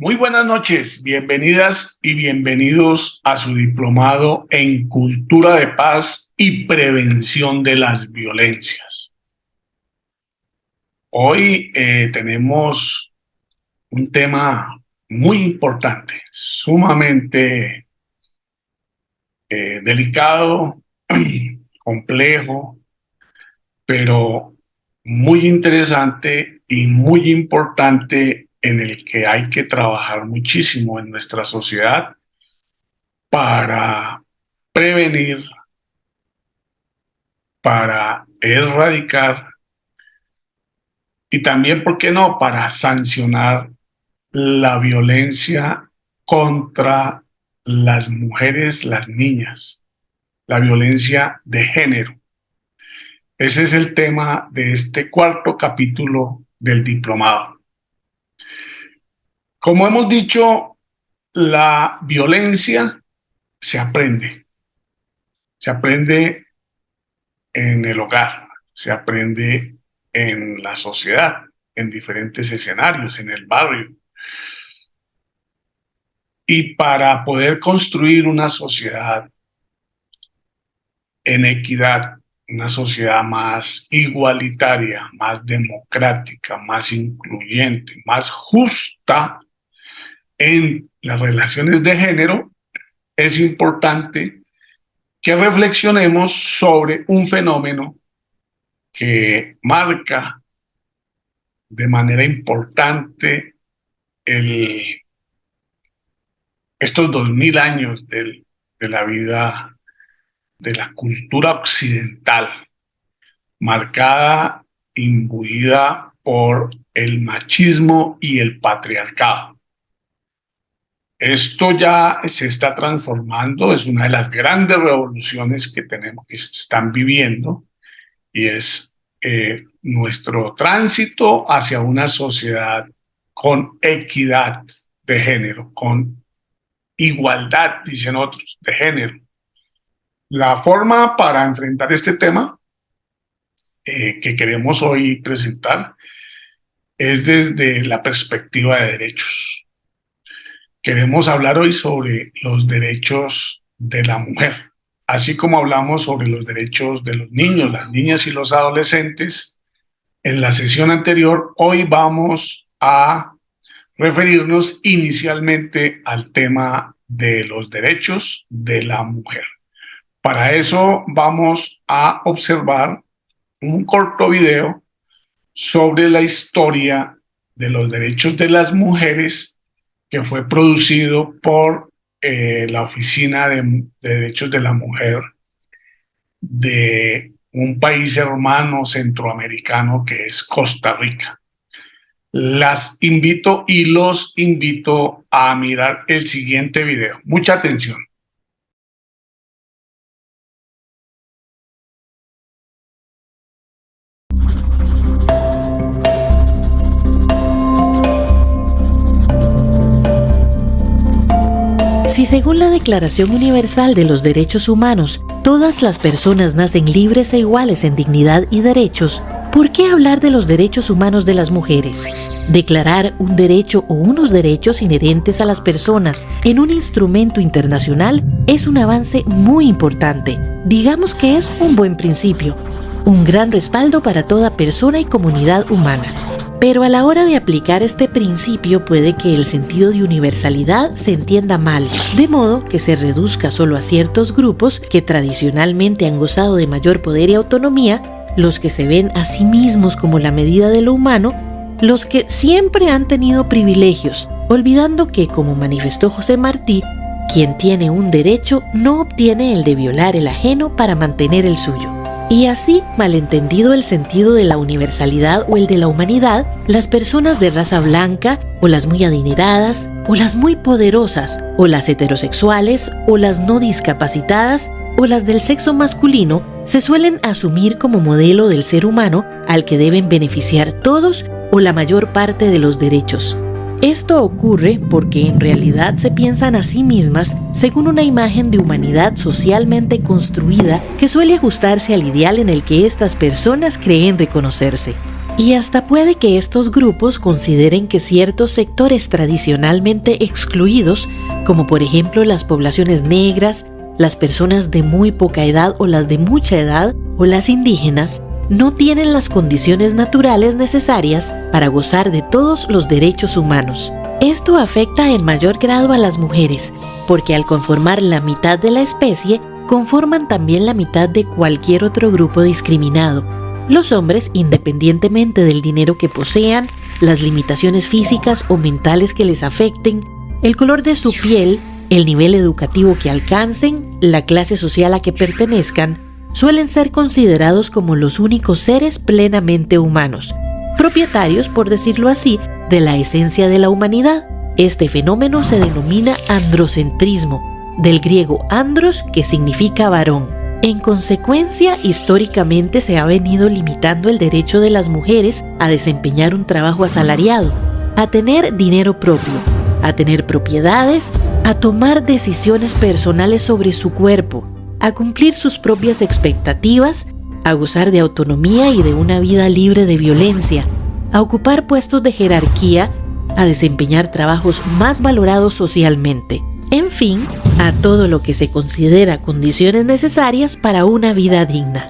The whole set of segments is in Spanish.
Muy buenas noches, bienvenidas y bienvenidos a su diplomado en Cultura de Paz y Prevención de las Violencias. Hoy tenemos un tema muy importante, sumamente delicado, complejo, pero muy interesante y muy importante, en el que hay que trabajar muchísimo en nuestra sociedad para prevenir, para erradicar y también, ¿por qué no?, para sancionar la violencia contra las mujeres, las niñas, la violencia de género. Ese es el tema de este cuarto capítulo del diplomado. Como hemos dicho, la violencia se aprende en el hogar, se aprende en la sociedad, en diferentes escenarios, en el barrio. Y para poder construir una sociedad en equidad, una sociedad más igualitaria, más democrática, más incluyente, más justa en las relaciones de género, es importante que reflexionemos sobre un fenómeno que marca de manera importante estos 2000 años de la vida, de la cultura occidental, marcada, imbuida por el machismo y el patriarcado. Esto ya se está transformando, es una de las grandes revoluciones que se están viviendo, y es nuestro tránsito hacia una sociedad con equidad de género, con igualdad, dicen otros, de género. La forma para enfrentar este tema que queremos hoy presentar es desde la perspectiva de derechos. Queremos hablar hoy sobre los derechos de la mujer, así como hablamos sobre los derechos de los niños, las niñas y los adolescentes. En la sesión anterior, hoy vamos a referirnos inicialmente al tema de los derechos de la mujer. Para eso vamos a observar un corto video sobre la historia de los derechos de las mujeres, que fue producido por la Oficina de Derechos de la Mujer de un país hermano centroamericano que es Costa Rica. Las invito y los invito a mirar el siguiente video. Mucha atención. Si según la Declaración Universal de los Derechos Humanos, todas las personas nacen libres e iguales en dignidad y derechos, ¿por qué hablar de los derechos humanos de las mujeres? Declarar un derecho o unos derechos inherentes a las personas en un instrumento internacional es un avance muy importante. Digamos que es un buen principio, un gran respaldo para toda persona y comunidad humana. Pero a la hora de aplicar este principio puede que el sentido de universalidad se entienda mal, de modo que se reduzca solo a ciertos grupos que tradicionalmente han gozado de mayor poder y autonomía, los que se ven a sí mismos como la medida de lo humano, los que siempre han tenido privilegios, olvidando que, como manifestó José Martí, quien tiene un derecho no obtiene el de violar el ajeno para mantener el suyo. Y así, malentendido el sentido de la universalidad o el de la humanidad, las personas de raza blanca, o las muy adineradas, o las muy poderosas, o las heterosexuales, o las no discapacitadas, o las del sexo masculino, se suelen asumir como modelo del ser humano al que deben beneficiar todos o la mayor parte de los derechos. Esto ocurre porque en realidad se piensan a sí mismas según una imagen de humanidad socialmente construida que suele ajustarse al ideal en el que estas personas creen reconocerse. Y hasta puede que estos grupos consideren que ciertos sectores tradicionalmente excluidos, como por ejemplo las poblaciones negras, las personas de muy poca edad o las de mucha edad, o las indígenas, no tienen las condiciones naturales necesarias para gozar de todos los derechos humanos. Esto afecta en mayor grado a las mujeres, porque al conformar la mitad de la especie, conforman también la mitad de cualquier otro grupo discriminado. Los hombres, independientemente del dinero que posean, las limitaciones físicas o mentales que les afecten, el color de su piel, el nivel educativo que alcancen, la clase social a que pertenezcan, suelen ser considerados como los únicos seres plenamente humanos, propietarios, por decirlo así, de la esencia de la humanidad. Este fenómeno se denomina androcentrismo, del griego andros, que significa varón. En consecuencia, históricamente se ha venido limitando el derecho de las mujeres a desempeñar un trabajo asalariado, a tener dinero propio, a tener propiedades, a tomar decisiones personales sobre su cuerpo, a cumplir sus propias expectativas, a gozar de autonomía y de una vida libre de violencia, a ocupar puestos de jerarquía, a desempeñar trabajos más valorados socialmente. En fin, a todo lo que se considera condiciones necesarias para una vida digna.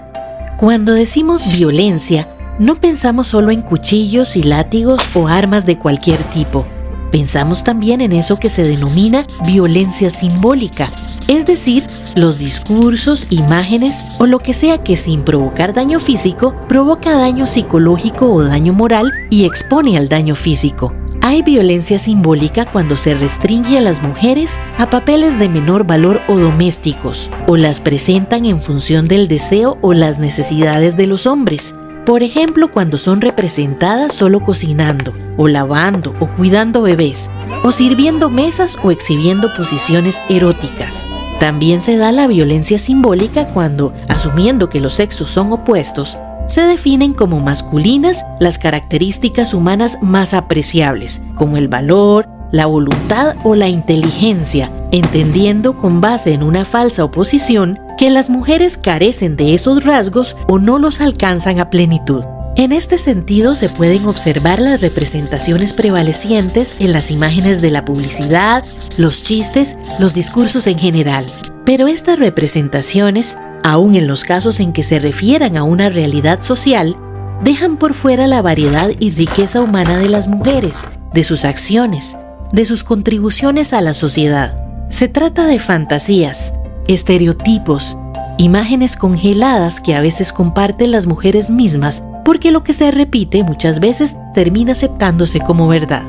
Cuando decimos violencia, no pensamos solo en cuchillos y látigos o armas de cualquier tipo. Pensamos también en eso que se denomina violencia simbólica, es decir, los discursos, imágenes o lo que sea que sin provocar daño físico, provoca daño psicológico o daño moral y expone al daño físico. Hay violencia simbólica cuando se restringe a las mujeres a papeles de menor valor o domésticos, o las presentan en función del deseo o las necesidades de los hombres. Por ejemplo, cuando son representadas solo cocinando, o lavando, o cuidando bebés, o sirviendo mesas o exhibiendo posiciones eróticas. También se da la violencia simbólica cuando, asumiendo que los sexos son opuestos, se definen como masculinas las características humanas más apreciables, como el valor, la voluntad o la inteligencia, entendiendo con base en una falsa oposición que las mujeres carecen de esos rasgos o no los alcanzan a plenitud. En este sentido se pueden observar las representaciones prevalecientes en las imágenes de la publicidad, los chistes, los discursos en general. Pero estas representaciones, aun en los casos en que se refieran a una realidad social, dejan por fuera la variedad y riqueza humana de las mujeres, de sus acciones, de sus contribuciones a la sociedad. Se trata de fantasías, estereotipos, imágenes congeladas que a veces comparten las mujeres mismas, porque lo que se repite muchas veces termina aceptándose como verdad.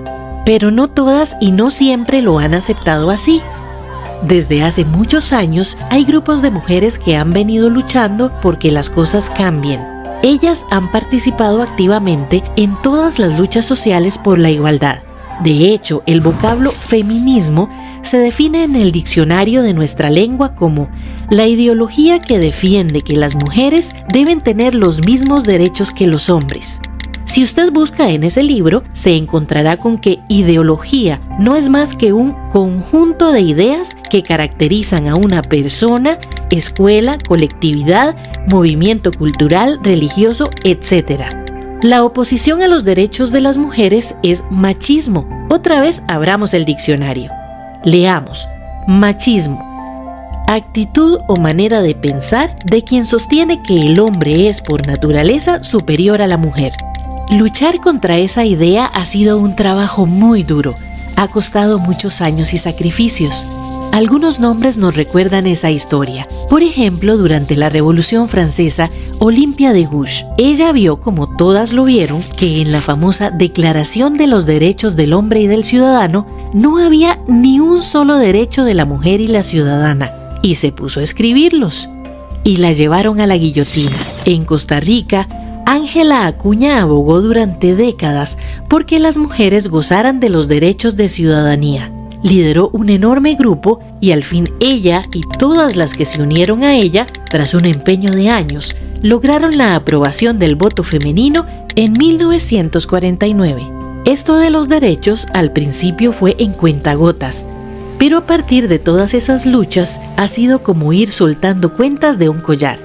Pero no todas y no siempre lo han aceptado así. Desde hace muchos años hay grupos de mujeres que han venido luchando porque las cosas cambien. Ellas han participado activamente en todas las luchas sociales por la igualdad. De hecho, el vocablo feminismo se define en el diccionario de nuestra lengua como la ideología que defiende que las mujeres deben tener los mismos derechos que los hombres. Si usted busca en ese libro, se encontrará con que ideología no es más que un conjunto de ideas que caracterizan a una persona, escuela, colectividad, movimiento cultural, religioso, etc. La oposición a los derechos de las mujeres es machismo. Otra vez abramos el diccionario. Leamos. Machismo. Actitud o manera de pensar de quien sostiene que el hombre es por naturaleza superior a la mujer. Luchar contra esa idea ha sido un trabajo muy duro. Ha costado muchos años y sacrificios. Algunos nombres nos recuerdan esa historia. Por ejemplo, durante la Revolución Francesa, Olympia de Gouges. Ella vio, como todas lo vieron, que en la famosa Declaración de los Derechos del Hombre y del Ciudadano no había ni un solo derecho de la mujer y la ciudadana, y se puso a escribirlos. Y la llevaron a la guillotina. En Costa Rica, Ángela Acuña abogó durante décadas porque las mujeres gozaran de los derechos de ciudadanía. Lideró un enorme grupo y al fin ella y todas las que se unieron a ella, tras un empeño de años, lograron la aprobación del voto femenino en 1949. Esto de los derechos al principio fue en cuentagotas, pero a partir de todas esas luchas ha sido como ir soltando cuentas de un collar.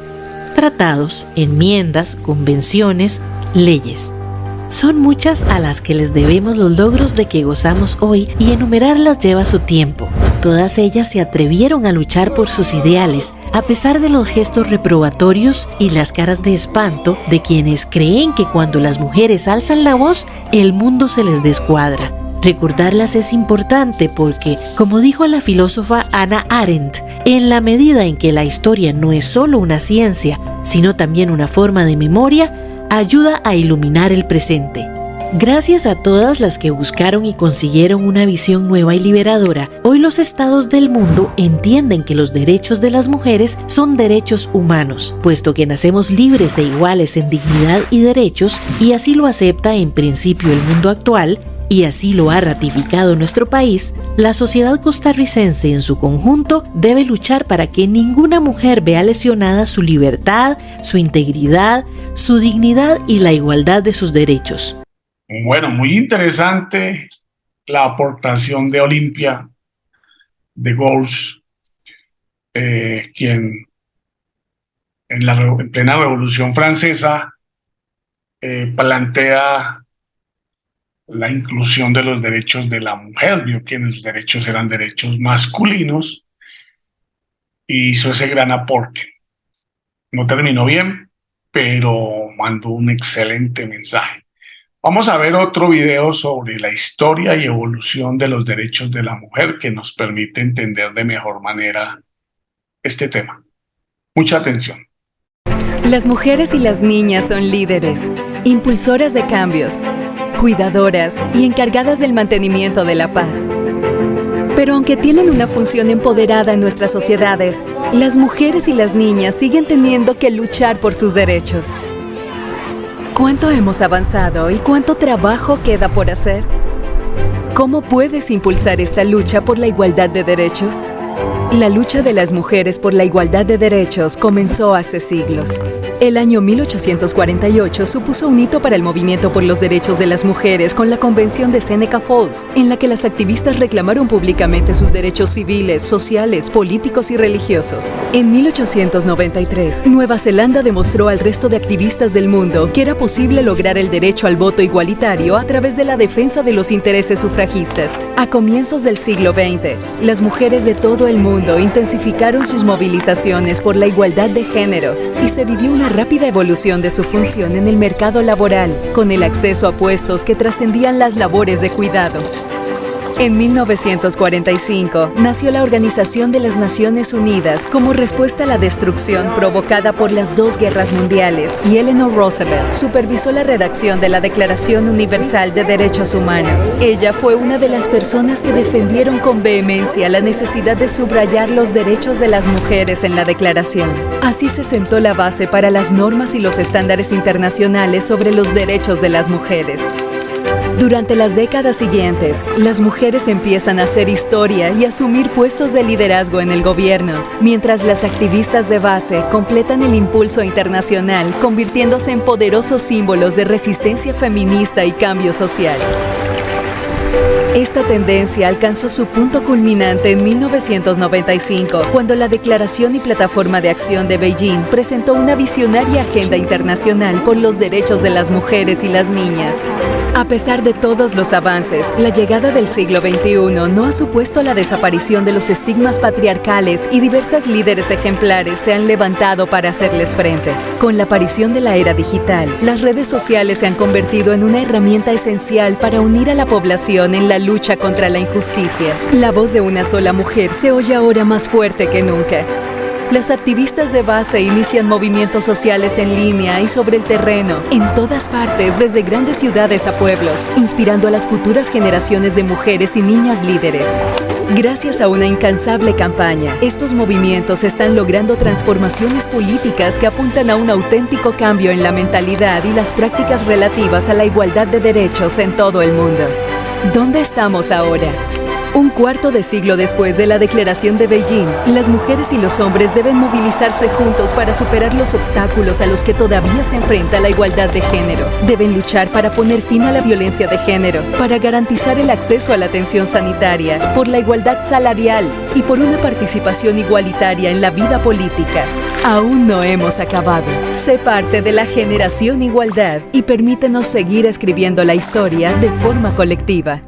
Tratados, enmiendas, convenciones, leyes. Son muchas a las que les debemos los logros de que gozamos hoy y enumerarlas lleva su tiempo. Todas ellas se atrevieron a luchar por sus ideales, a pesar de los gestos reprobatorios y las caras de espanto de quienes creen que cuando las mujeres alzan la voz, el mundo se les descuadra. Recordarlas es importante porque, como dijo la filósofa Hannah Arendt, en la medida en que la historia no es solo una ciencia, sino también una forma de memoria, ayuda a iluminar el presente. Gracias a todas las que buscaron y consiguieron una visión nueva y liberadora, hoy los estados del mundo entienden que los derechos de las mujeres son derechos humanos, puesto que nacemos libres e iguales en dignidad y derechos, y así lo acepta en principio el mundo actual, y así lo ha ratificado nuestro país. La sociedad costarricense en su conjunto debe luchar para que ninguna mujer vea lesionada su libertad, su integridad, su dignidad y la igualdad de sus derechos. Bueno, muy interesante la aportación de Olimpia de Gaulle, quien en plena Revolución Francesa plantea la inclusión de los derechos de la mujer, vio que los derechos eran derechos masculinos y hizo ese gran aporte. No terminó bien, pero mandó un excelente mensaje. Vamos a ver otro video sobre la historia y evolución de los derechos de la mujer que nos permite entender de mejor manera este tema. Mucha atención. Las mujeres y las niñas son líderes, impulsoras de cambios, cuidadoras y encargadas del mantenimiento de la paz. Pero aunque tienen una función empoderada en nuestras sociedades, las mujeres y las niñas siguen teniendo que luchar por sus derechos. ¿Cuánto hemos avanzado y cuánto trabajo queda por hacer? ¿Cómo puedes impulsar esta lucha por la igualdad de derechos? La lucha de las mujeres por la igualdad de derechos comenzó hace siglos. El año 1848 supuso un hito para el movimiento por los derechos de las mujeres con la Convención de Seneca Falls, en la que las activistas reclamaron públicamente sus derechos civiles, sociales, políticos y religiosos. En 1893, Nueva Zelanda demostró al resto de activistas del mundo que era posible lograr el derecho al voto igualitario a través de la defensa de los intereses sufragistas. A comienzos del siglo XX, las mujeres de todo el mundo intensificaron sus movilizaciones por la igualdad de género y se vivió una rápida evolución de su función en el mercado laboral, con el acceso a puestos que trascendían las labores de cuidado. En 1945 nació la Organización de las Naciones Unidas como respuesta a la destrucción provocada por las dos guerras mundiales, y Eleanor Roosevelt supervisó la redacción de la Declaración Universal de Derechos Humanos. Ella fue una de las personas que defendieron con vehemencia la necesidad de subrayar los derechos de las mujeres en la declaración. Así se sentó la base para las normas y los estándares internacionales sobre los derechos de las mujeres. Durante las décadas siguientes, las mujeres empiezan a hacer historia y asumir puestos de liderazgo en el gobierno, mientras las activistas de base completan el impulso internacional, convirtiéndose en poderosos símbolos de resistencia feminista y cambio social. Esta tendencia alcanzó su punto culminante en 1995, cuando la Declaración y Plataforma de Acción de Beijing presentó una visionaria agenda internacional por los derechos de las mujeres y las niñas. A pesar de todos los avances, la llegada del siglo XXI no ha supuesto la desaparición de los estigmas patriarcales y diversas líderes ejemplares se han levantado para hacerles frente. Con la aparición de la era digital, las redes sociales se han convertido en una herramienta esencial para unir a la población en la lucha contra la injusticia. La voz de una sola mujer se oye ahora más fuerte que nunca. Las activistas de base inician movimientos sociales en línea y sobre el terreno, en todas partes, desde grandes ciudades a pueblos, inspirando a las futuras generaciones de mujeres y niñas líderes. Gracias a una incansable campaña, estos movimientos están logrando transformaciones políticas que apuntan a un auténtico cambio en la mentalidad y las prácticas relativas a la igualdad de derechos en todo el mundo. ¿Dónde estamos ahora? Un cuarto de siglo después de la Declaración de Beijing, las mujeres y los hombres deben movilizarse juntos para superar los obstáculos a los que todavía se enfrenta la igualdad de género. Deben luchar para poner fin a la violencia de género, para garantizar el acceso a la atención sanitaria, por la igualdad salarial y por una participación igualitaria en la vida política. Aún no hemos acabado. Sé parte de la generación Igualdad y permítenos seguir escribiendo la historia de forma colectiva.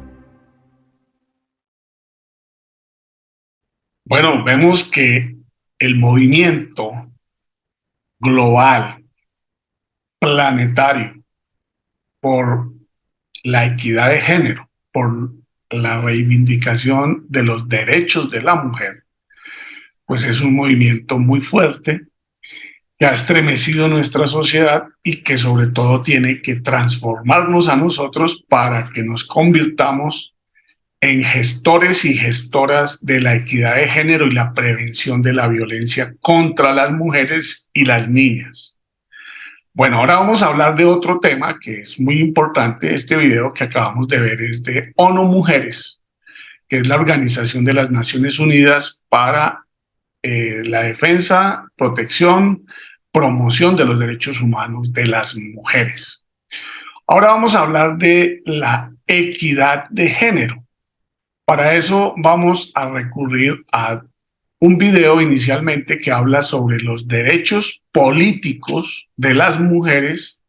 Bueno, vemos que el movimiento global, planetario, por la equidad de género, por la reivindicación de los derechos de la mujer, pues es un movimiento muy fuerte que ha estremecido nuestra sociedad y que sobre todo tiene que transformarnos a nosotros para que nos convirtamos en gestores y gestoras de la equidad de género y la prevención de la violencia contra las mujeres y las niñas. Bueno, ahora vamos a hablar de otro tema que es muy importante. Este video que acabamos de ver es de ONU Mujeres, que es la Organización de las Naciones Unidas para la defensa, protección, promoción de los derechos humanos de las mujeres. Ahora vamos a hablar de la equidad de género. Para eso vamos a recurrir a un video inicialmente que habla sobre los derechos políticos de las mujeres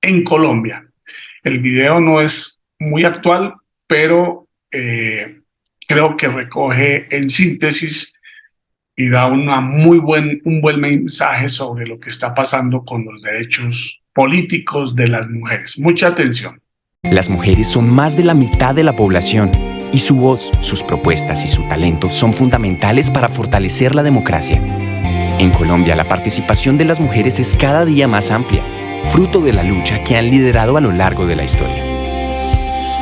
en Colombia. El video no es muy actual, pero creo que recoge en síntesis y da un buen mensaje sobre lo que está pasando con los derechos políticos de las mujeres. Mucha atención. Las mujeres son más de la mitad de la población y su voz, sus propuestas y su talento son fundamentales para fortalecer la democracia. En Colombia, la participación de las mujeres es cada día más amplia, fruto de la lucha que han liderado a lo largo de la historia.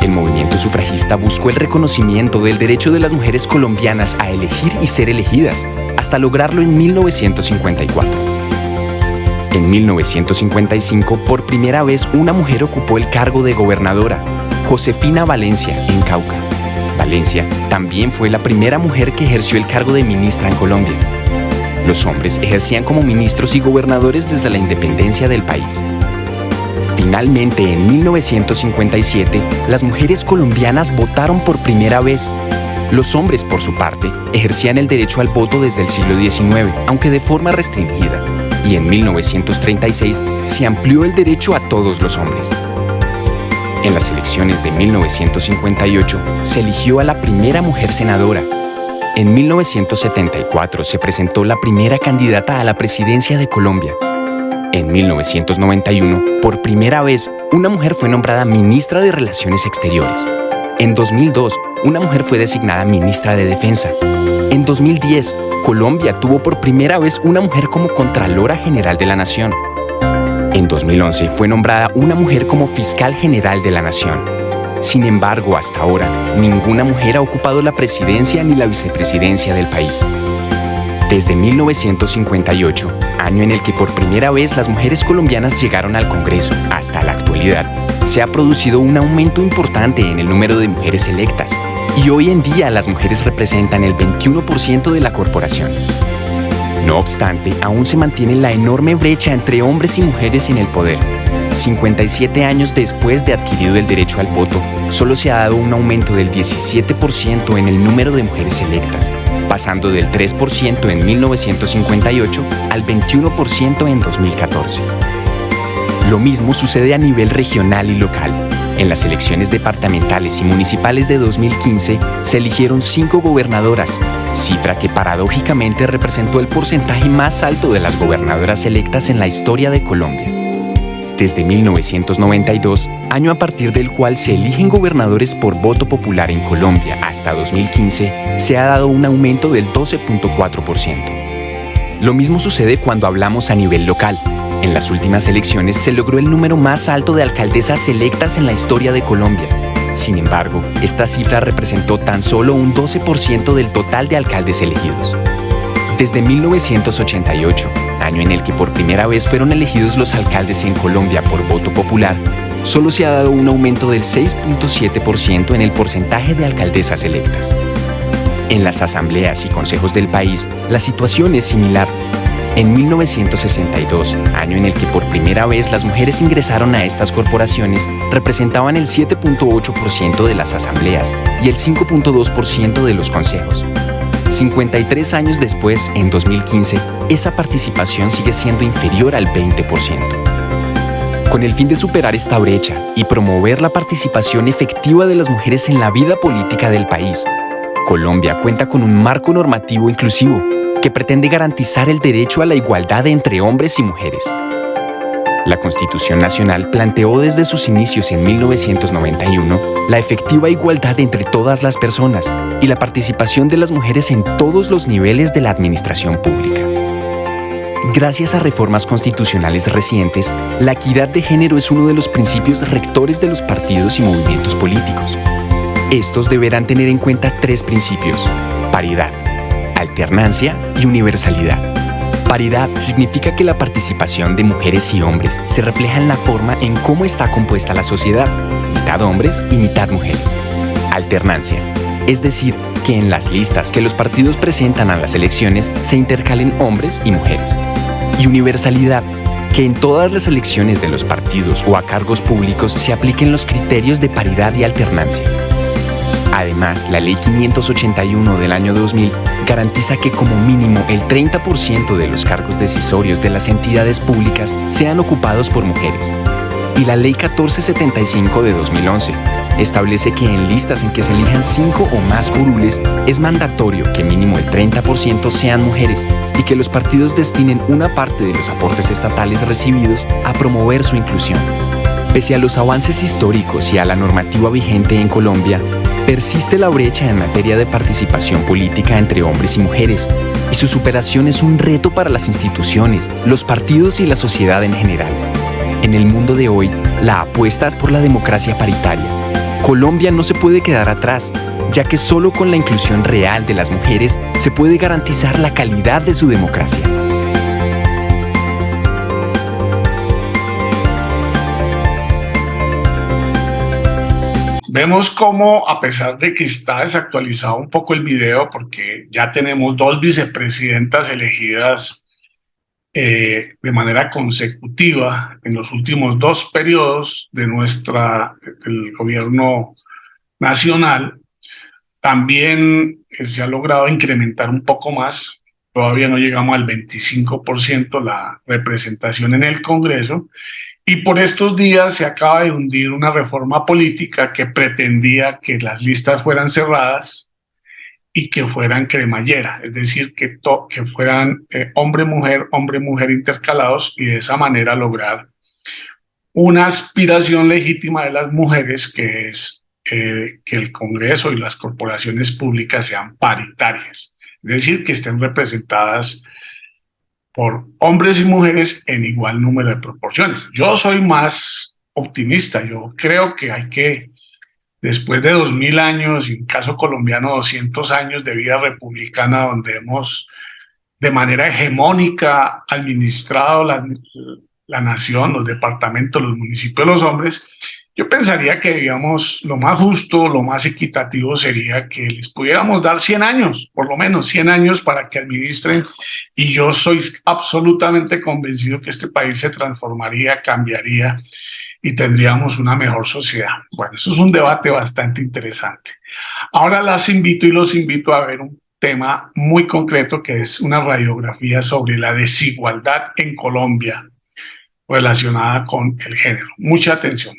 El movimiento sufragista buscó el reconocimiento del derecho de las mujeres colombianas a elegir y ser elegidas, hasta lograrlo en 1954. En 1955, por primera vez, una mujer ocupó el cargo de gobernadora, Josefina Valencia, en Cauca. Valencia también fue la primera mujer que ejerció el cargo de ministra en Colombia. Los hombres ejercían como ministros y gobernadores desde la independencia del país. Finalmente, en 1957, las mujeres colombianas votaron por primera vez. Los hombres, por su parte, ejercían el derecho al voto desde el siglo XIX, aunque de forma restringida, y en 1936 se amplió el derecho a todos los hombres. En las elecciones de 1958 se eligió a la primera mujer senadora. En 1974 se presentó la primera candidata a la presidencia de Colombia. En 1991, por primera vez, una mujer fue nombrada ministra de Relaciones Exteriores. En 2002, una mujer fue designada ministra de Defensa. En 2010, Colombia tuvo por primera vez una mujer como Contralora General de la Nación. En 2011 fue nombrada una mujer como Fiscal General de la Nación. Sin embargo, hasta ahora, ninguna mujer ha ocupado la presidencia ni la vicepresidencia del país. Desde 1958, año en el que por primera vez las mujeres colombianas llegaron al Congreso, hasta la actualidad, se ha producido un aumento importante en el número de mujeres electas, y hoy en día las mujeres representan el 21% de la corporación. No obstante, aún se mantiene la enorme brecha entre hombres y mujeres en el poder. 57 años después de adquirido el derecho al voto, solo se ha dado un aumento del 17% en el número de mujeres electas, pasando del 3% en 1958 al 21% en 2014. Lo mismo sucede a nivel regional y local. En las elecciones departamentales y municipales de 2015 se eligieron 5 gobernadoras, cifra que paradójicamente representó el porcentaje más alto de las gobernadoras electas en la historia de Colombia. Desde 1992, año a partir del cual se eligen gobernadores por voto popular en Colombia, hasta 2015, se ha dado un aumento del 12.4%. Lo mismo sucede cuando hablamos a nivel local. En las últimas elecciones se logró el número más alto de alcaldesas electas en la historia de Colombia. Sin embargo, esta cifra representó tan solo un 12% del total de alcaldes elegidos. Desde 1988, año en el que por primera vez fueron elegidos los alcaldes en Colombia por voto popular, solo se ha dado un aumento del 6.7% en el porcentaje de alcaldesas electas. En las asambleas y consejos del país, la situación es similar. En 1962, año en el que por primera vez las mujeres ingresaron a estas corporaciones, representaban el 7.8% de las asambleas y el 5.2% de los consejos. 53 años después, en 2015, esa participación sigue siendo inferior al 20%. Con el fin de superar esta brecha y promover la participación efectiva de las mujeres en la vida política del país, Colombia cuenta con un marco normativo inclusivo que pretende garantizar el derecho a la igualdad entre hombres y mujeres. La Constitución Nacional planteó desde sus inicios en 1991 la efectiva igualdad entre todas las personas y la participación de las mujeres en todos los niveles de la administración pública. Gracias a reformas constitucionales recientes, la equidad de género es uno de los principios rectores de los partidos y movimientos políticos. Estos deberán tener en cuenta 3 principios: paridad, alternancia y universalidad. Paridad significa que la participación de mujeres y hombres se refleja en la forma en cómo está compuesta la sociedad, mitad hombres y mitad mujeres. Alternancia, es decir, que en las listas que los partidos presentan a las elecciones se intercalen hombres y mujeres. Y universalidad, que en todas las elecciones de los partidos o a cargos públicos se apliquen los criterios de paridad y alternancia. Además, la Ley 581 del año 2000 garantiza que como mínimo el 30% de los cargos decisorios de las entidades públicas sean ocupados por mujeres. Y la Ley 1475 de 2011 establece que en listas en que se elijan 5 o más curules es mandatorio que mínimo el 30% sean mujeres y que los partidos destinen una parte de los aportes estatales recibidos a promover su inclusión. Pese a los avances históricos y a la normativa vigente en Colombia, persiste la brecha en materia de participación política entre hombres y mujeres, y su superación es un reto para las instituciones, los partidos y la sociedad en general. En el mundo de hoy, la apuesta es por la democracia paritaria. Colombia no se puede quedar atrás, ya que solo con la inclusión real de las mujeres se puede garantizar la calidad de su democracia. Vemos cómo, a pesar de que está desactualizado un poco el video, porque ya tenemos 2 vicepresidentas elegidas de manera consecutiva en los últimos 2 periodos del gobierno nacional, también se ha logrado incrementar un poco más. Todavía no llegamos al 25% la representación en el Congreso. Y por estos días se acaba de hundir una reforma política que pretendía que las listas fueran cerradas y que fueran cremallera, es decir, que fueran hombre-mujer intercalados, y de esa manera lograr una aspiración legítima de las mujeres, que es que el Congreso y las corporaciones públicas sean paritarias, es decir, que estén representadas por hombres y mujeres en igual número de proporciones. Yo soy más optimista. Yo creo que después de 2000 años, y en caso colombiano 200 años de vida republicana, donde hemos de manera hegemónica administrado la nación, los departamentos, los municipios, los hombres, yo pensaría que, digamos, lo más justo, lo más equitativo sería que les pudiéramos dar 100 años, por lo menos 100 años para que administren, y yo soy absolutamente convencido que este país se transformaría, cambiaría y tendríamos una mejor sociedad. Bueno, eso es un debate bastante interesante. Ahora las invito y los invito a ver un tema muy concreto, que es una radiografía sobre la desigualdad en Colombia relacionada con el género. Mucha atención.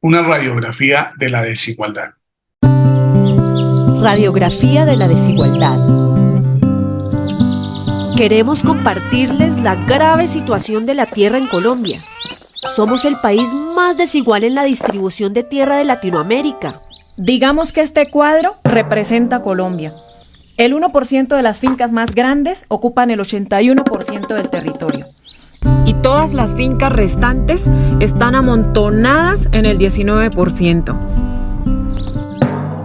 Una radiografía de la desigualdad. Radiografía de la desigualdad. Queremos compartirles la grave situación de la tierra en Colombia. Somos el país más desigual en la distribución de tierra de Latinoamérica. Digamos que este cuadro representa Colombia. El 1% de las fincas más grandes ocupan el 81% del territorio. Y todas las fincas restantes están amontonadas en el 19%.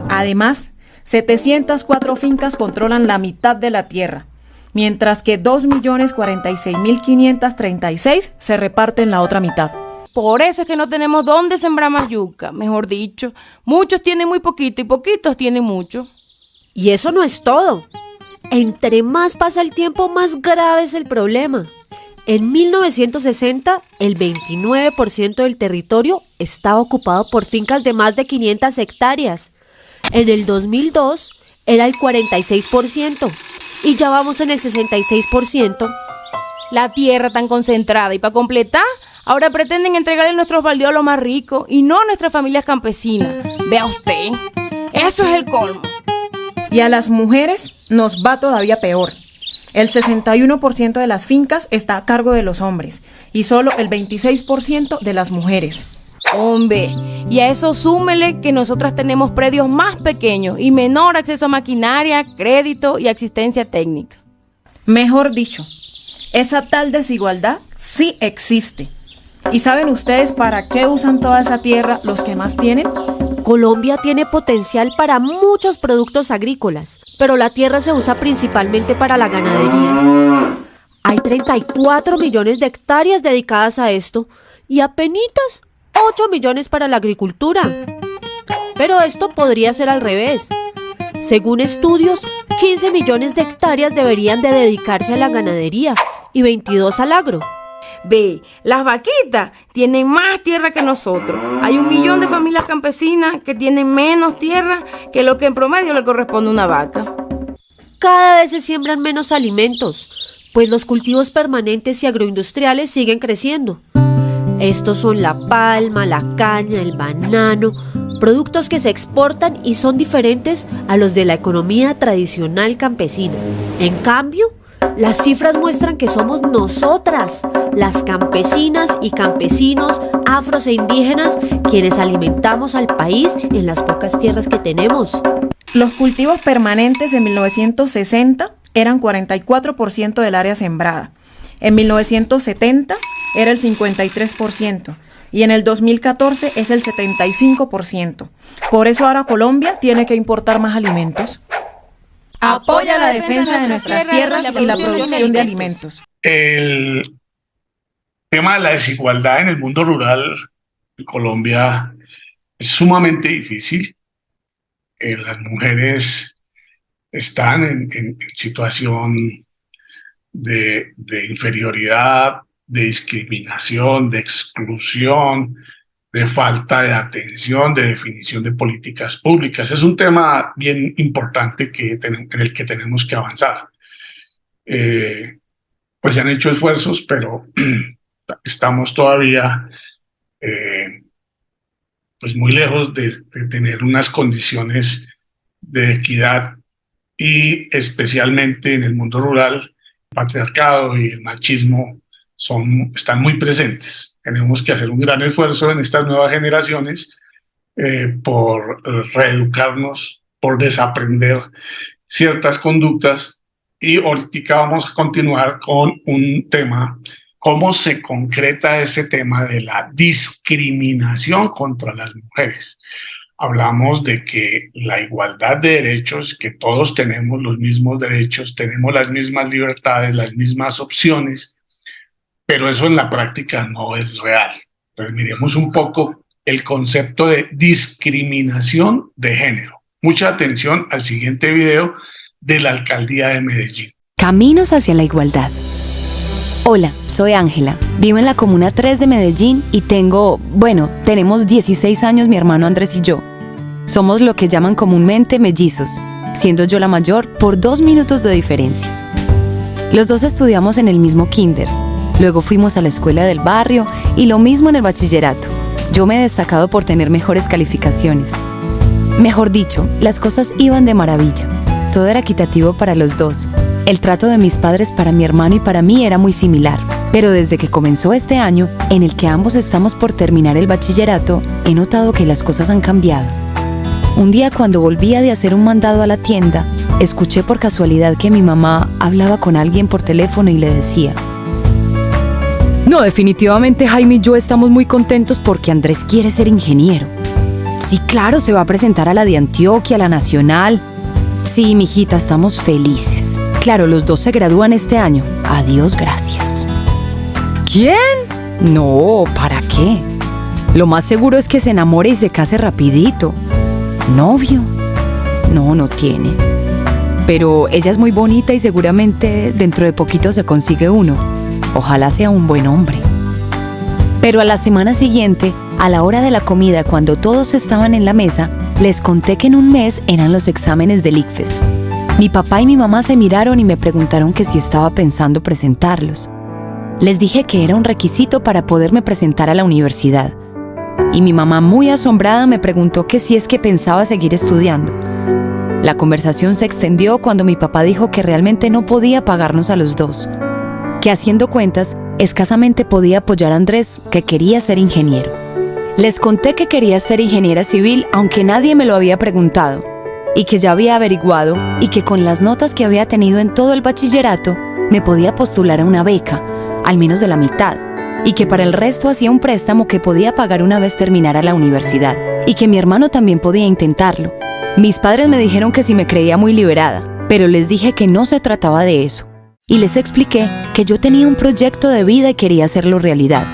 Además, 704 fincas controlan la mitad de la tierra, mientras que 2.046.536 se reparten la otra mitad. Por eso es que no tenemos dónde sembrar más yuca. Mejor dicho, muchos tienen muy poquito y poquitos tienen mucho. Y eso no es todo. Entre más pasa el tiempo, más grave es el problema. En 1960, el 29% del territorio estaba ocupado por fincas de más de 500 hectáreas. En el 2002 era el 46% y ya vamos en el 66%. La tierra tan concentrada, y para completar, ahora pretenden entregarle nuestros baldíos a los más ricos y no a nuestras familias campesinas. Vea usted, eso es el colmo. Y a las mujeres nos va todavía peor. El 61% de las fincas está a cargo de los hombres y solo el 26% de las mujeres. Hombre, y a eso súmele que nosotras tenemos predios más pequeños y menor acceso a maquinaria, crédito y asistencia técnica. Mejor dicho, esa tal desigualdad sí existe. ¿Y saben ustedes para qué usan toda esa tierra los que más tienen? Colombia tiene potencial para muchos productos agrícolas, pero la tierra se usa principalmente para la ganadería. Hay 34 millones de hectáreas dedicadas a esto y apenitas 8 millones para la agricultura. Pero esto podría ser al revés. Según estudios, 15 millones de hectáreas deberían de dedicarse a la ganadería y 22 al agro. Ve, las vaquitas tienen más tierra que nosotros. Hay 1 millón de familias campesinas que tienen menos tierra que lo que en promedio le corresponde a una vaca. Cada vez se siembran menos alimentos, pues los cultivos permanentes y agroindustriales siguen creciendo. Estos son la palma, la caña, el banano, productos que se exportan y son diferentes a los de la economía tradicional campesina. En cambio, las cifras muestran que somos nosotras, las campesinas y campesinos, afros e indígenas, quienes alimentamos al país en las pocas tierras que tenemos. Los cultivos permanentes en 1960 eran 44% del área sembrada. En 1970 era el 53% y en el 2014 es el 75%. Por eso ahora Colombia tiene que importar más alimentos. Apoya la defensa de nuestras tierras y la producción de alimentos. El tema de la desigualdad en el mundo rural en Colombia es sumamente difícil. Las mujeres están en situación de inferioridad, de discriminación, de exclusión, de falta de atención, de definición de políticas públicas. Es un tema bien importante en el que tenemos que avanzar. Pues se han hecho esfuerzos, pero estamos todavía pues muy lejos de tener unas condiciones de equidad y especialmente en el mundo rural, el patriarcado y el machismo están muy presentes. Tenemos que hacer un gran esfuerzo en estas nuevas generaciones por reeducarnos, por desaprender ciertas conductas y ahorita vamos a continuar con un tema, cómo se concreta ese tema de la discriminación contra las mujeres. Hablamos de que la igualdad de derechos, que todos tenemos los mismos derechos, tenemos las mismas libertades, las mismas opciones, pero eso en la práctica no es real. Entonces miremos un poco el concepto de discriminación de género. Mucha atención al siguiente video de la Alcaldía de Medellín. Caminos hacia la igualdad. Hola, soy Ángela, vivo en la Comuna 3 de Medellín y tenemos 16 años mi hermano Andrés y yo. Somos lo que llaman comúnmente mellizos, siendo yo la mayor por 2 minutos de diferencia. Los dos estudiamos en el mismo kinder, luego fuimos a la escuela del barrio y lo mismo en el bachillerato. Yo me he destacado por tener mejores calificaciones. Mejor dicho, las cosas iban de maravilla. Todo era equitativo para los dos. El trato de mis padres para mi hermano y para mí era muy similar. Pero desde que comenzó este año, en el que ambos estamos por terminar el bachillerato, he notado que las cosas han cambiado. Un día cuando volvía de hacer un mandado a la tienda, escuché por casualidad que mi mamá hablaba con alguien por teléfono y le decía: "No, definitivamente Jaime y yo estamos muy contentos porque Andrés quiere ser ingeniero. Sí, claro, se va a presentar a la de Antioquia, a la Nacional. Sí, mijita, estamos felices. Claro, los dos se gradúan este año. Adiós, gracias". ¿Quién? No, ¿para qué? Lo más seguro es que se enamore y se case rapidito. ¿Novio? No, no tiene. Pero ella es muy bonita y seguramente dentro de poquito se consigue uno. Ojalá sea un buen hombre. Pero a la semana siguiente, a la hora de la comida, cuando todos estaban en la mesa, les conté que en un mes eran los exámenes del ICFES. Mi papá y mi mamá se miraron y me preguntaron que si estaba pensando presentarlos. Les dije que era un requisito para poderme presentar a la universidad. Y mi mamá, muy asombrada, me preguntó que si es que pensaba seguir estudiando. La conversación se extendió cuando mi papá dijo que realmente no podía pagarnos a los dos, que haciendo cuentas, escasamente podía apoyar a Andrés, que quería ser ingeniero. Les conté que quería ser ingeniera civil, aunque nadie me lo había preguntado, y que ya había averiguado, y que con las notas que había tenido en todo el bachillerato, me podía postular a una beca, al menos de la mitad, y que para el resto hacía un préstamo que podía pagar una vez terminara la universidad, y que mi hermano también podía intentarlo. Mis padres me dijeron que si me creía muy liberada, pero les dije que no se trataba de eso. Y les expliqué que yo tenía un proyecto de vida y quería hacerlo realidad.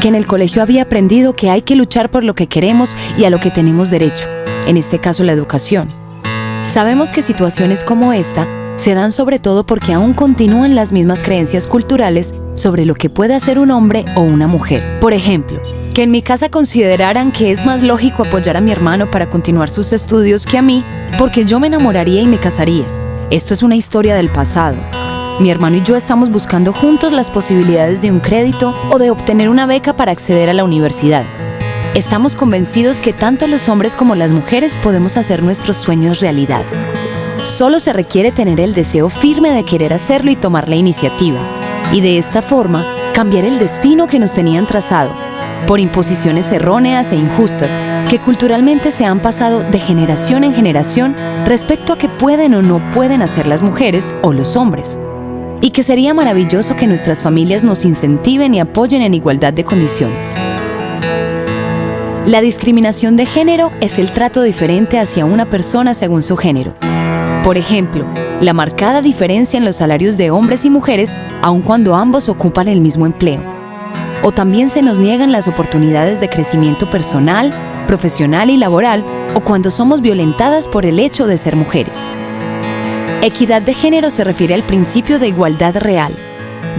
Que en el colegio había aprendido que hay que luchar por lo que queremos y a lo que tenemos derecho, en este caso la educación. Sabemos que situaciones como esta se dan sobre todo porque aún continúan las mismas creencias culturales sobre lo que puede hacer un hombre o una mujer. Por ejemplo, que en mi casa consideraran que es más lógico apoyar a mi hermano para continuar sus estudios que a mí, porque yo me enamoraría y me casaría. Esto es una historia del pasado. Mi hermano y yo estamos buscando juntos las posibilidades de un crédito o de obtener una beca para acceder a la universidad. Estamos convencidos que tanto los hombres como las mujeres podemos hacer nuestros sueños realidad. Solo se requiere tener el deseo firme de querer hacerlo y tomar la iniciativa, y de esta forma cambiar el destino que nos tenían trazado, por imposiciones erróneas e injustas que culturalmente se han pasado de generación en generación respecto a qué pueden o no pueden hacer las mujeres o los hombres. Y que sería maravilloso que nuestras familias nos incentiven y apoyen en igualdad de condiciones. La discriminación de género es el trato diferente hacia una persona según su género. Por ejemplo, la marcada diferencia en los salarios de hombres y mujeres aun cuando ambos ocupan el mismo empleo. O también se nos niegan las oportunidades de crecimiento personal, profesional y laboral, o cuando somos violentadas por el hecho de ser mujeres. Equidad de género se refiere al principio de igualdad real,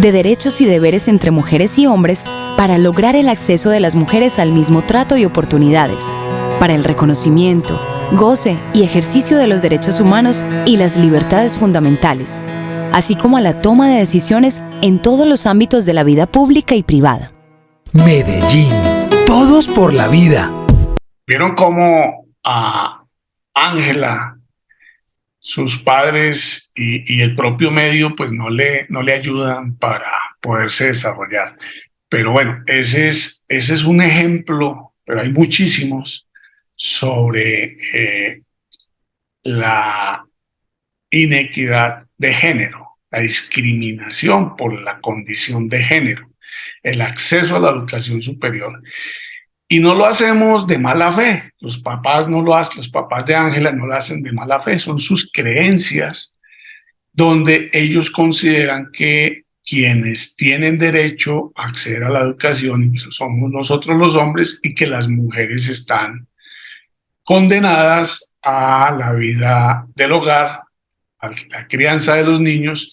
de derechos y deberes entre mujeres y hombres para lograr el acceso de las mujeres al mismo trato y oportunidades, para el reconocimiento, goce y ejercicio de los derechos humanos y las libertades fundamentales, así como a la toma de decisiones en todos los ámbitos de la vida pública y privada. Medellín, todos por la vida. ¿Vieron cómo a Ángela, sus padres y el propio medio pues no le ayudan para poderse desarrollar? Pero bueno, ese es un ejemplo, pero hay muchísimos, sobre la inequidad de género, la discriminación por la condición de género, el acceso a la educación superior. Y no lo hacemos de mala fe, los papás no lo hacen, los papás de Ángela no lo hacen de mala fe, son sus creencias donde ellos consideran que quienes tienen derecho a acceder a la educación somos nosotros los hombres y que las mujeres están condenadas a la vida del hogar, a la crianza de los niños,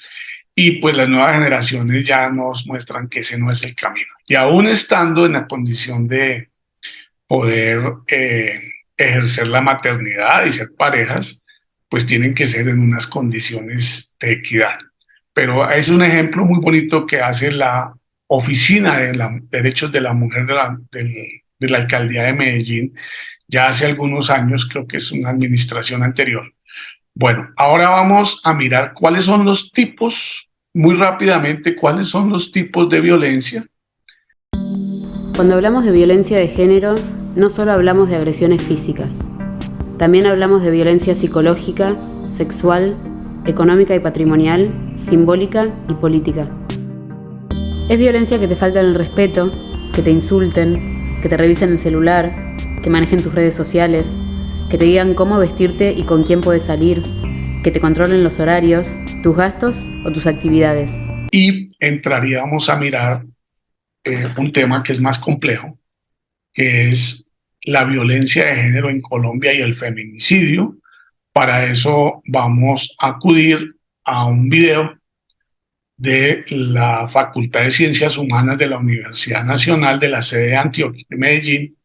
y pues las nuevas generaciones ya nos muestran que ese no es el camino. Y aún estando en la condición de poder ejercer la maternidad y ser parejas, pues tienen que ser en unas condiciones de equidad. Pero es un ejemplo muy bonito que hace la Oficina de Derechos de la Mujer de la Alcaldía de Medellín, ya hace algunos años, creo que es una administración anterior. Bueno, ahora vamos a mirar cuáles son los tipos, muy rápidamente, cuáles son los tipos de violencia. Cuando hablamos de violencia de género, no solo hablamos de agresiones físicas, también hablamos de violencia psicológica, sexual, económica y patrimonial, simbólica y política. Es violencia que te faltan el respeto, que te insulten, que te revisen el celular, que manejen tus redes sociales, que te digan cómo vestirte y con quién puedes salir, que te controlen los horarios, tus gastos o tus actividades. Y entraríamos a mirar un tema que es más complejo, que es la violencia de género en Colombia y el feminicidio. Para eso vamos a acudir a un video de la Facultad de Ciencias Humanas de la Universidad Nacional de la sede de Antioquia de Medellín,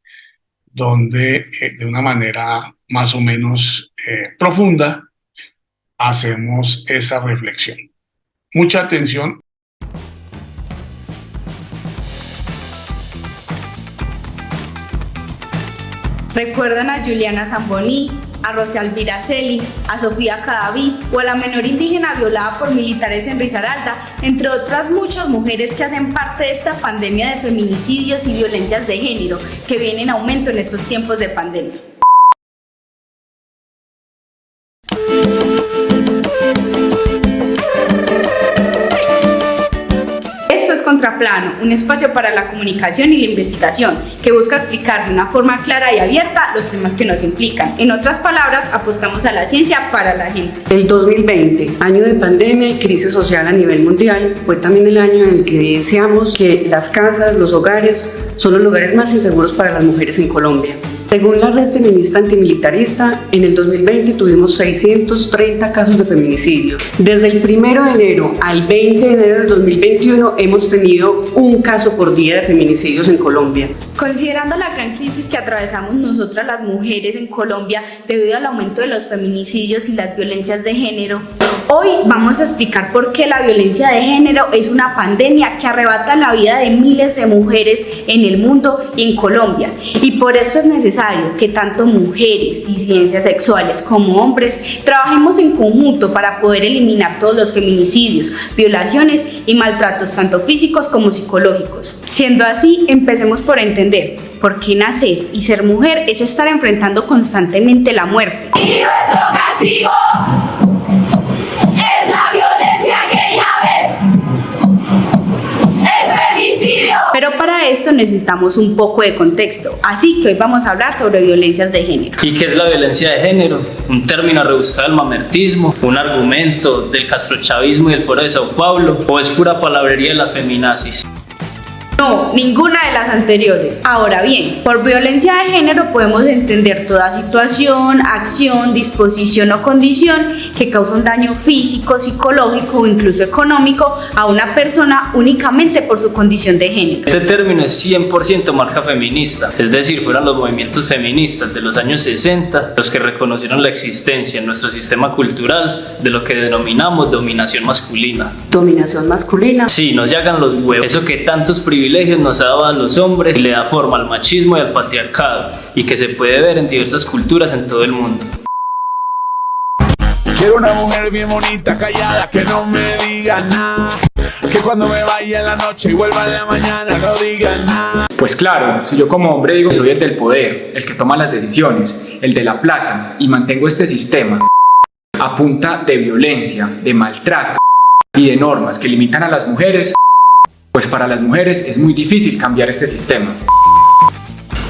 donde de una manera más o menos profunda hacemos esa reflexión. Mucha atención. ¿Recuerdan a Juliana Zamboní, a Rosa Elvira Celi, a Sofía Cadaví o a la menor indígena violada por militares en Risaralda, entre otras muchas mujeres que hacen parte de esta pandemia de feminicidios y violencias de género que viene en aumento en estos tiempos de pandemia? Contraplano, un espacio para la comunicación y la investigación que busca explicar de una forma clara y abierta los temas que nos implican. En otras palabras, apostamos a la ciencia para la gente. El 2020, año de pandemia y crisis social a nivel mundial, fue también el año en el que evidenciamos que las casas, los hogares, son los lugares más inseguros para las mujeres en Colombia. Según la Red Feminista Antimilitarista, en el 2020 tuvimos 630 casos de feminicidio. Desde el 1 de enero al 20 de enero del 2021 hemos tenido un caso por día de feminicidios en Colombia. Considerando la gran crisis que atravesamos nosotras las mujeres en Colombia debido al aumento de los feminicidios y las violencias de género, hoy vamos a explicar por qué la violencia de género es una pandemia que arrebata la vida de miles de mujeres en el mundo y en Colombia. Y por esto es necesario que tanto mujeres, disidencias sexuales como hombres trabajemos en conjunto para poder eliminar todos los feminicidios, violaciones y maltratos tanto físicos como psicológicos. Siendo así, empecemos por entender por qué nacer y ser mujer es estar enfrentando constantemente la muerte. Y nuestro castigo es la violencia que ya ves. Es femicidio. Pero para esto necesitamos un poco de contexto, así que hoy vamos a hablar sobre violencias de género. ¿Y qué es la violencia de género? Un término rebuscado del mamertismo, un argumento del castrochavismo y el Foro de Sao Paulo, o es pura palabrería de las feminazis. No, ninguna de las anteriores. Ahora bien, por violencia de género podemos entender toda situación, acción, disposición o condición que causa un daño físico, psicológico o incluso económico a una persona únicamente por su condición de género. Este término es 100% marca feminista, es decir, fueron los movimientos feministas de los años 60 los que reconocieron la existencia en nuestro sistema cultural de lo que denominamos dominación masculina. ¿Dominación masculina? Sí, nos llegan los huevos, eso que tantos privilegios nos ha dado a los hombres y le da forma al machismo y al patriarcado, y que se puede ver en diversas culturas en todo el mundo. Quiero una mujer bien bonita, callada, que no me diga nada, que cuando me vaya en la noche y vuelva en la mañana no diga nada. Pues claro, si yo como hombre digo que soy el del poder, el que toma las decisiones, el de la plata, y mantengo este sistema a punta de violencia, de maltrato y de normas que limitan a las mujeres, pues para las mujeres es muy difícil cambiar este sistema.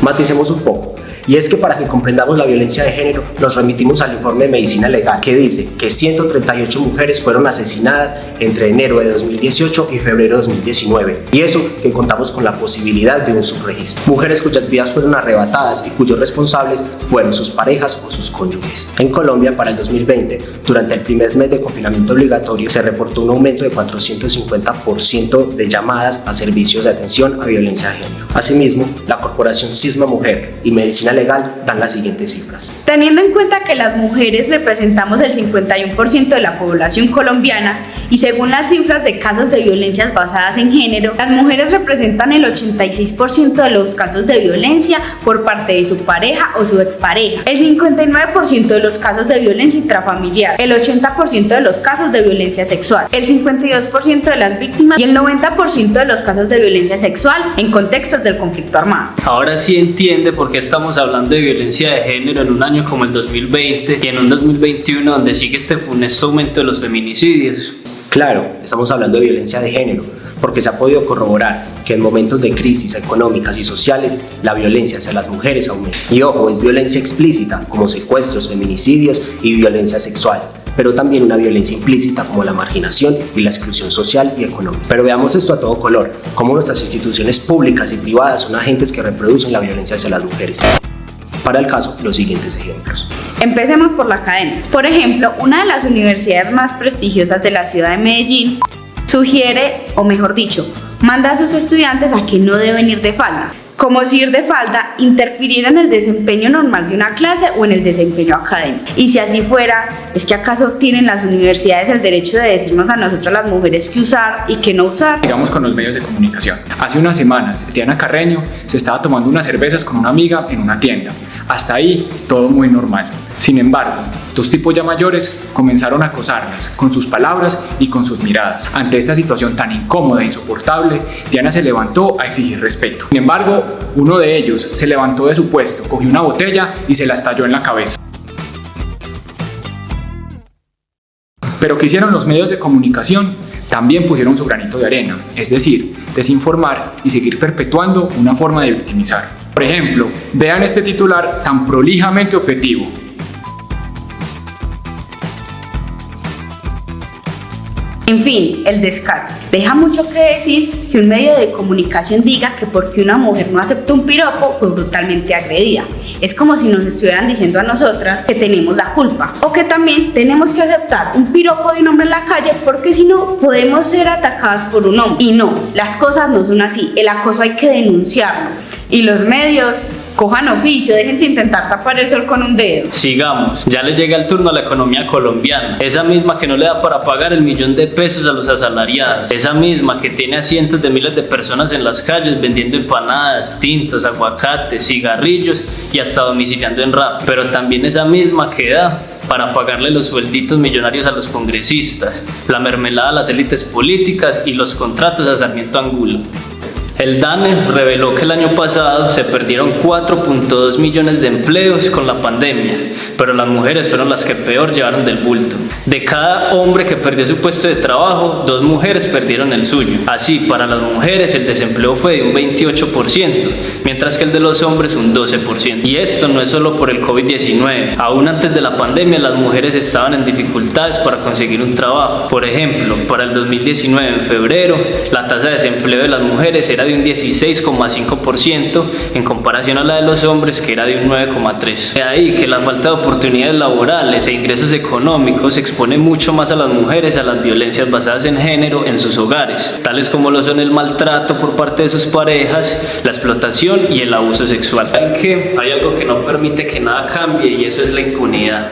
Maticemos un poco, y es que para que comprendamos la violencia de género nos remitimos al informe de Medicina Legal que dice que 138 mujeres fueron asesinadas entre enero de 2018 y febrero de 2019, y eso que contamos con la posibilidad de un subregistro. Mujeres cuyas vidas fueron arrebatadas y cuyos responsables fueron sus parejas o sus cónyuges. En Colombia, para el 2020, durante el primer mes de confinamiento obligatorio, se reportó un aumento de 450% de llamadas a servicios de atención a violencia de género. Asimismo, la Corporación Cisma Mujer y Medicina Legal dan las siguientes cifras. Teniendo en cuenta que las mujeres representamos el 51% de la población colombiana y según las cifras de casos de violencias basadas en género, las mujeres representan el 86% de los casos de violencia por parte de su pareja o su expareja, el 59% de los casos de violencia intrafamiliar, el 80% de los casos de violencia sexual, el 52% de las víctimas y el 90% de los casos de violencia sexual en contextos del conflicto armado. Ahora sí entiende por qué estamos hablando de violencia de género en un año como el 2020 y en un 2021 donde sigue este funesto aumento de los feminicidios. Claro, estamos hablando de violencia de género, porque se ha podido corroborar que en momentos de crisis económicas y sociales la violencia hacia las mujeres aumenta. Y ojo, es violencia explícita, como secuestros, feminicidios y violencia sexual. pero también una violencia implícita como la marginación y la exclusión social y económica. Pero veamos esto a todo color, cómo nuestras instituciones públicas y privadas son agentes que reproducen la violencia hacia las mujeres. Para el caso, los siguientes ejemplos. Empecemos por la academia. Por ejemplo, una de las universidades más prestigiosas de la ciudad de Medellín sugiere, o mejor dicho, manda a sus estudiantes a que no deben ir de falda. Como si ir de falda interfiriera en el desempeño normal de una clase o en el desempeño académico. Y si así fuera, ¿es que acaso tienen las universidades el derecho de decirnos a nosotras las mujeres qué usar y qué no usar? Digamos con los medios de comunicación. Hace unas semanas, Diana Carreño se estaba tomando unas cervezas con una amiga en una tienda. Hasta ahí, todo muy normal. Sin embargo, dos tipos ya mayores comenzaron a acosarlas con sus palabras y con sus miradas. Ante esta situación tan incómoda e insoportable, Diana se levantó a exigir respeto. Sin embargo, uno de ellos se levantó de su puesto, cogió una botella y se la estalló en la cabeza. Pero ¿qué hicieron los medios de comunicación? También pusieron su granito de arena, es decir, desinformar y seguir perpetuando una forma de victimizar. Por ejemplo, vean este titular tan prolijamente objetivo. En fin, el descaro. Deja mucho que decir que un medio de comunicación diga que porque una mujer no aceptó un piropo fue brutalmente agredida. Es como si nos estuvieran diciendo a nosotras que tenemos la culpa o que también tenemos que aceptar un piropo de un hombre en la calle porque si no podemos ser atacadas por un hombre. Y no, las cosas no son así. El acoso hay que denunciarlo. Y los medios cojan oficio, dejen de intentar tapar el sol con un dedo. Sigamos, ya le llega el turno a la economía colombiana, esa misma que no le da para pagar el $1.000.000 a los asalariados, esa misma que tiene a cientos de miles de personas en las calles vendiendo empanadas, tintos, aguacates, cigarrillos y hasta domiciliando en Rappi, pero también esa misma que da para pagarle los suelditos millonarios a los congresistas, la mermelada a las élites políticas y los contratos a Sarmiento Angulo. El DANE reveló que el año pasado se perdieron 4.2 millones de empleos con la pandemia, pero las mujeres fueron las que peor llevaron del bulto. De cada hombre que perdió su puesto de trabajo, 2 mujeres perdieron el suyo. Así, para las mujeres el desempleo fue de un 28%, mientras que el de los hombres un 12%. Y esto no es solo por el COVID-19. Aún antes de la pandemia, las mujeres estaban en dificultades para conseguir un trabajo. Por ejemplo, para el 2019, en febrero, la tasa de desempleo de las mujeres era de un 16,5% en comparación a la de los hombres, que era de un 9,3%. De ahí que la falta de oportunidades laborales e ingresos económicos expone mucho más a las mujeres a las violencias basadas en género en sus hogares, tales como lo son el maltrato por parte de sus parejas, la explotación y el abuso sexual. Hay algo que no permite que nada cambie y eso es la impunidad.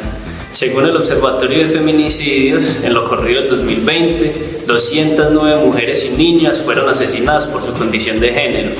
Según el Observatorio de Feminicidios, en lo corrido del 2020, 209 mujeres y niñas fueron asesinadas por su condición de género,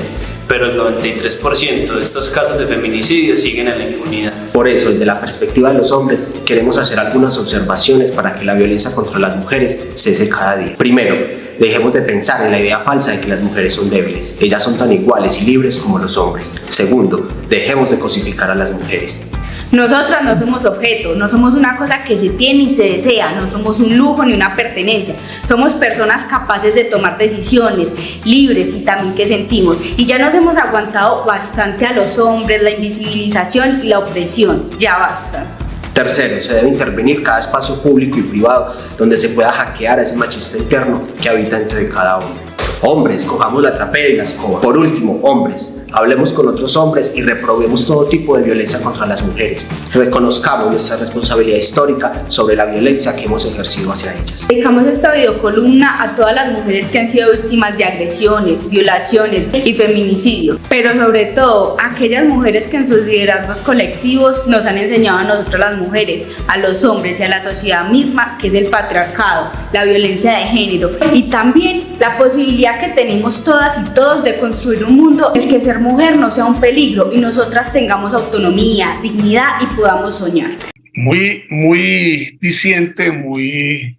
pero el 93% de estos casos de feminicidio siguen en la impunidad. Por eso, desde la perspectiva de los hombres, queremos hacer algunas observaciones para que la violencia contra las mujeres cese cada día. Primero, dejemos de pensar en la idea falsa de que las mujeres son débiles. Ellas son tan iguales y libres como los hombres. Segundo, dejemos de cosificar a las mujeres. Nosotras no somos objeto, no somos una cosa que se tiene y se desea, no somos un lujo ni una pertenencia. Somos personas capaces de tomar decisiones, libres y también que sentimos. Y ya nos hemos aguantado bastante a los hombres, la invisibilización y la opresión. Ya basta. Tercero, se debe intervenir cada espacio público y privado donde se pueda hackear a ese machista interno que habita dentro de cada hombre. Hombres, cojamos la trapera y la escoba. Por último, hombres, hablemos con otros hombres y reprobemos todo tipo de violencia contra las mujeres. Reconozcamos nuestra responsabilidad histórica sobre la violencia que hemos ejercido hacia ellas. Dedicamos esta videocolumna a todas las mujeres que han sido víctimas de agresiones, violaciones y feminicidio, pero sobre todo a aquellas mujeres que en sus liderazgos colectivos nos han enseñado a nosotros las mujeres, a los hombres y a la sociedad misma, que es el patriarcado, la violencia de género y también la posibilidad que tenemos todas y todos de construir un mundo en el que ser mujer no sea un peligro y nosotras tengamos autonomía, dignidad y podamos soñar. Muy diciente, muy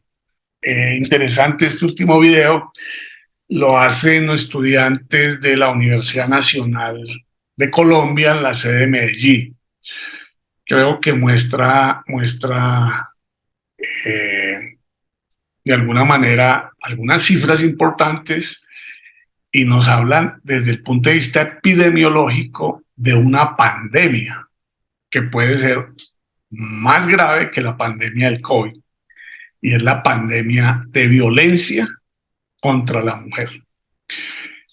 interesante este último video. Lo hacen estudiantes de la Universidad Nacional de Colombia en la sede de Medellín. Creo que muestra de alguna manera algunas cifras importantes y nos hablan desde el punto de vista epidemiológico de una pandemia que puede ser más grave que la pandemia del COVID. y es la pandemia de violencia contra la mujer.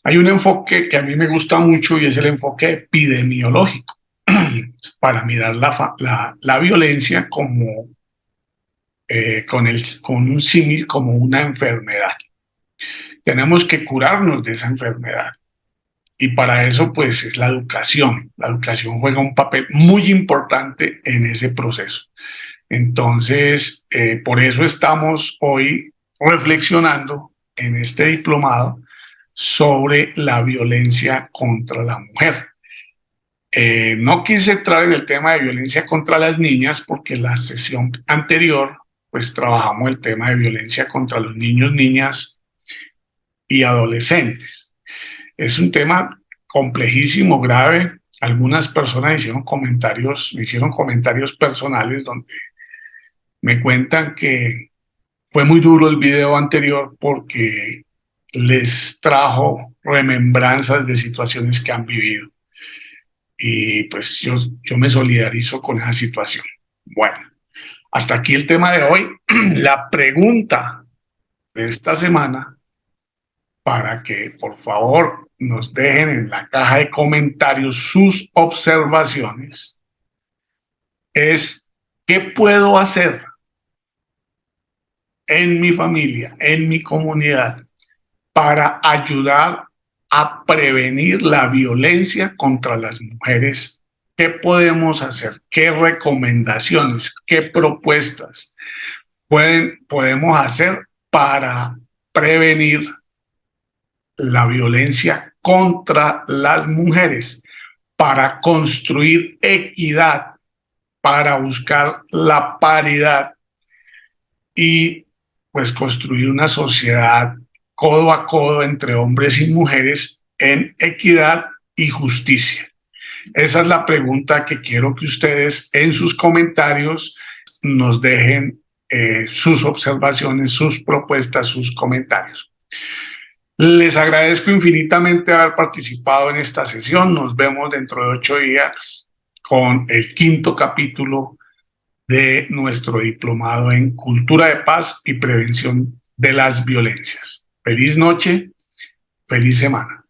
Hay un enfoque que a mí me gusta mucho y es el enfoque epidemiológico para mirar la violencia como con un símil como una enfermedad. Tenemos que curarnos de esa enfermedad y para eso pues es la educación. La educación juega un papel muy importante en ese proceso. Entonces, por eso estamos hoy reflexionando en este diplomado sobre la violencia contra la mujer. No quise entrar en el tema de violencia contra las niñas porque en la sesión anterior pues trabajamos el tema de violencia contra los niños, niñas y adolescentes. Es un tema complejísimo, grave. Algunas personas me hicieron comentarios personales donde me cuentan que fue muy duro el video anterior porque les trajo remembranzas de situaciones que han vivido. Y pues yo me solidarizo con esa situación. Bueno, hasta aquí el tema de hoy. La pregunta de esta semana, para que por favor nos dejen en la caja de comentarios sus observaciones, es: ¿qué puedo hacer en mi familia, en mi comunidad, para ayudar a prevenir la violencia contra las mujeres? ¿Qué podemos hacer? ¿Qué recomendaciones? ¿Qué propuestas podemos hacer para prevenir la violencia contra las mujeres, para construir equidad, para buscar la paridad y pues construir una sociedad codo a codo entre hombres y mujeres en equidad y justicia? Esa es la pregunta que quiero que ustedes en sus comentarios nos dejen sus observaciones, sus propuestas, sus comentarios. Les agradezco infinitamente haber participado en esta sesión. Nos vemos dentro de 8 días con el 5º capítulo de nuestro diplomado en Cultura de Paz y Prevención de las Violencias. Feliz noche, feliz semana.